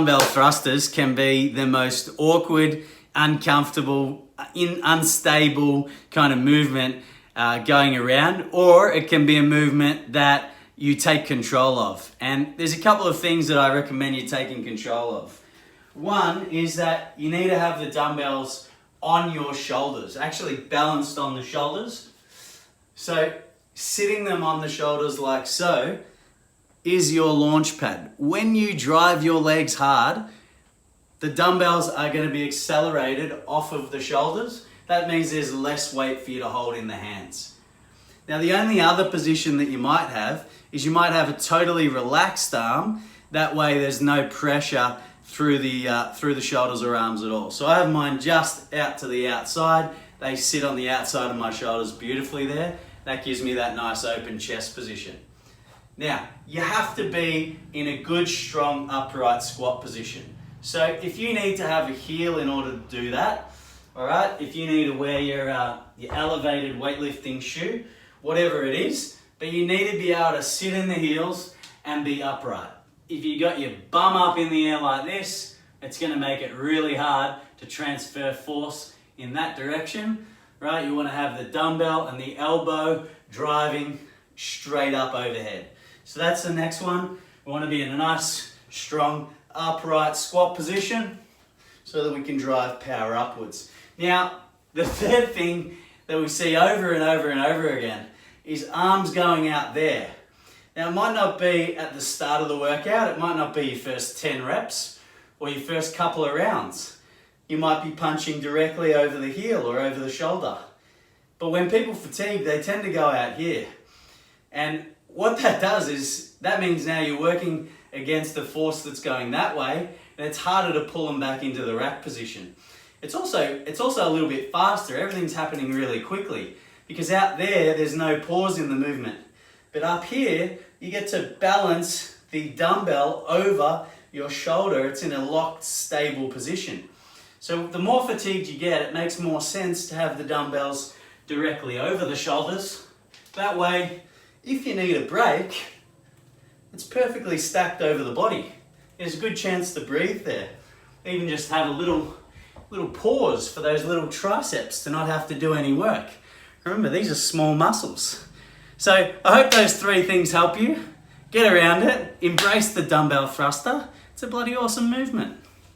Dumbbell thrusters can be the most awkward, uncomfortable, unstable kind of movement going around, or it can be a movement that you take control of. And there's a couple of things that I recommend you taking control of. One is that you need to have the dumbbells on your shoulders, actually balanced on the shoulders. So sitting them on the shoulders like so is your launch pad. When you drive your legs hard, the dumbbells are going to be accelerated off of the shoulders. That means there's less weight for you to hold in the hands. Now, the only other position that you might have is you might have a totally relaxed arm. That way there's no pressure through the shoulders or arms at all. So I have mine just out to the outside. They sit on the outside of my shoulders beautifully there. That gives me that nice open chest position. Now, you have to be in a good, strong, upright squat position. So if you need to have a heel in order to do that, all right, if you need to wear your elevated weightlifting shoe, whatever it is, but you need to be able to sit in the heels and be upright. If you got your bum up in the air like this, it's going to make it really hard to transfer force in that direction, right? You want to have the dumbbell and the elbow driving straight up overhead. So that's the next one. We want to be in a nice, strong, upright squat position so that we can drive power upwards. Now, the third thing that we see over and over and over again is arms going out there. Now, it might not be at the start of the workout. It might not be your first 10 reps or your first couple of rounds. You might be punching directly over the heel or over the shoulder. But when people fatigue, they tend to go out here. And what that does is, that means now you're working against the force that's going that way, and it's harder to pull them back into the rack position. It's also a little bit faster. Everything's happening really quickly because out there, there's no pause in the movement. But up here, you get to balance the dumbbell over your shoulder. It's in a locked, stable position. So the more fatigued you get, it makes more sense to have the dumbbells directly over the shoulders. That way, if you need a break, it's perfectly stacked over the body. There's a good chance to breathe there. Even just have a little pause for those little triceps to not have to do any work. Remember, these are small muscles. So I hope those three things help you. Get around it, embrace the dumbbell thruster. It's a bloody awesome movement.